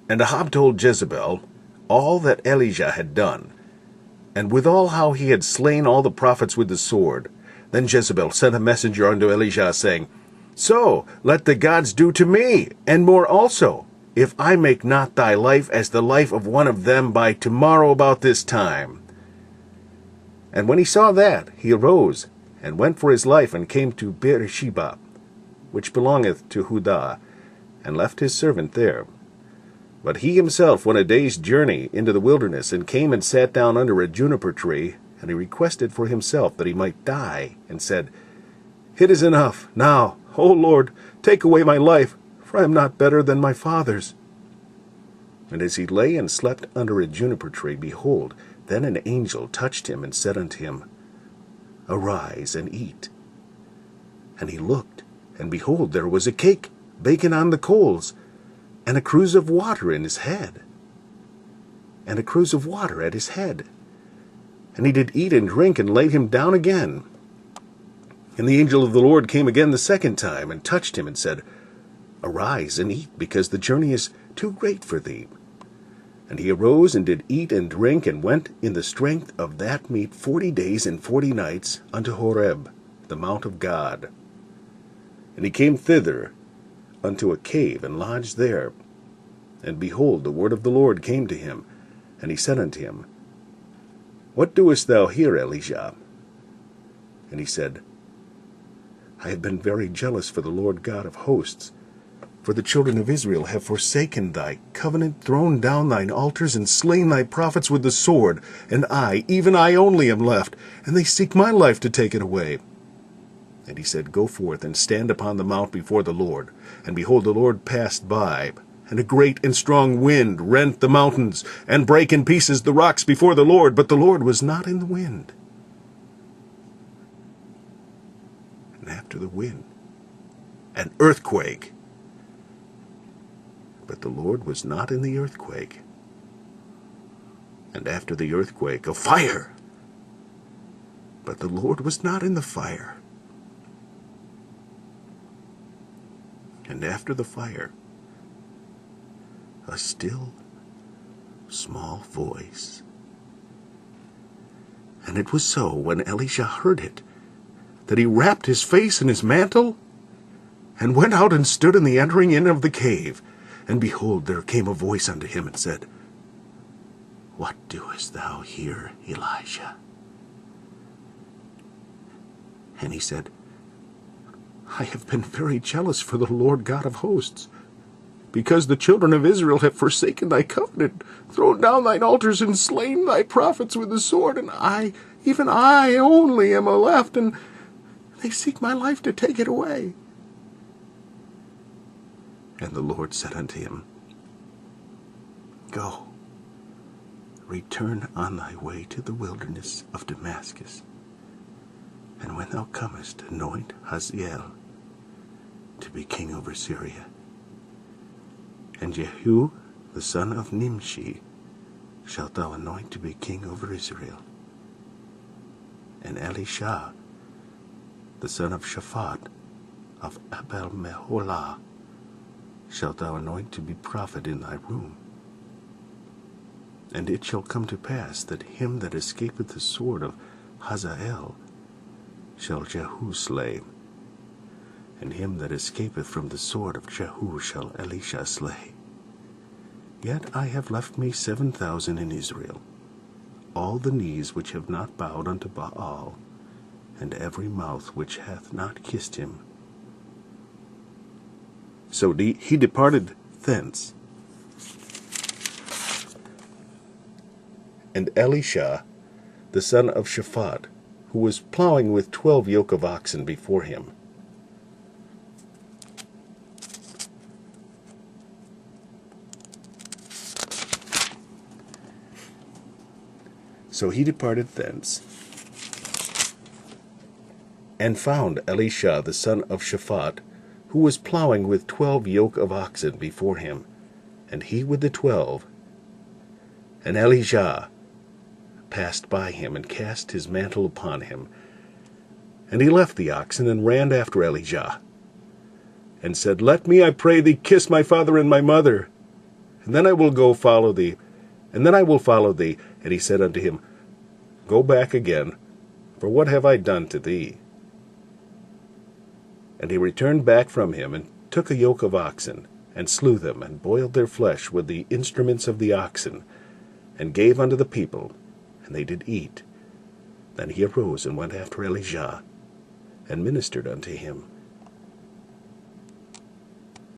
And Ahab told Jezebel all that Elijah had done, and withal how he had slain all the prophets with the sword. Then Jezebel sent a messenger unto Elijah, saying, So let the gods do to me, and more also, if I make not thy life as the life of one of them by tomorrow about this time. And when he saw that, he arose, and went for his life, and came to Beersheba, which belongeth to Judah, and left his servant there. But he himself went a day's journey into the wilderness, and came and sat down under a juniper tree, and he requested for himself that he might die, and said, It is enough. Now, O Lord, take away my life, for I am not better than my fathers. And as he lay and slept under a juniper tree, behold, then an angel touched him, and said unto him, Arise and eat. And he looked, and behold, there was a cake baken on the coals, and a cruse of water in his head, and a cruse of water at his head. And he did eat and drink, and laid him down again. And the angel of the Lord came again the second time, and touched him, and said, Arise and eat, because the journey is too great for thee. And he arose, and did eat and drink, and went in the strength of that meat 40 days and 40 nights unto Horeb, the mount of God. And he came thither unto a cave, and lodged there. And behold, the word of the Lord came to him, and he said unto him, What doest thou here, Elijah? And he said, I have been very jealous for the Lord God of hosts, for the children of Israel have forsaken thy covenant, thrown down thine altars, and slain thy prophets with the sword, and I, even I only, am left, and they seek my life to take it away. And he said, Go forth, and stand upon the mount before the Lord. And behold, the Lord passed by, and a great and strong wind rent the mountains, and brake in pieces the rocks before the Lord, but the Lord was not in the wind. And after the wind, an earthquake. But the Lord was not in the earthquake. And after the earthquake, a fire. But the Lord was not in the fire. And after the fire, a still, small voice. And it was so, when Elisha heard it, that he wrapped his face in his mantle, and went out and stood in the entering in of the cave. And behold, there came a voice unto him, and said, What doest thou here, Elijah? And he said, I have been very jealous for the Lord God of hosts, because the children of Israel have forsaken thy covenant, thrown down thine altars, and slain thy prophets with the sword, and I, even I only, am left, and they seek my life to take it away. And the Lord said unto him, Go, return on thy way to the wilderness of Damascus, and when thou comest, anoint Hazael to be king over Syria. And Jehu, the son of Nimshi, shalt thou anoint to be king over Israel. And Elisha, the son of Shaphat, of Abel-Meholah, shalt thou anoint to be prophet in thy room. And it shall come to pass that him that escapeth the sword of Hazael shall Jehu slay, and him that escapeth from the sword of Jehu shall Elisha slay. Yet I have left me 7,000 in Israel, all the knees which have not bowed unto Baal, and every mouth which hath not kissed him. So he departed thence. And Elisha, the son of Shaphat, who was plowing with 12 yoke of oxen before him. So he departed thence, and found Elisha the son of Shaphat, who was plowing with 12 yoke of oxen before him, and he with the 12. And Elijah passed by him, and cast his mantle upon him. And he left the oxen, and ran after Elijah, and said, Let me, I pray thee, kiss my father and my mother. and then I will go follow thee, and then I will follow thee. And he said unto him, Go back again, for what have I done to thee? And he returned back from him, and took a yoke of oxen, and slew them, and boiled their flesh with the instruments of the oxen, and gave unto the people, and they did eat. Then he arose and went after Elijah, and ministered unto him.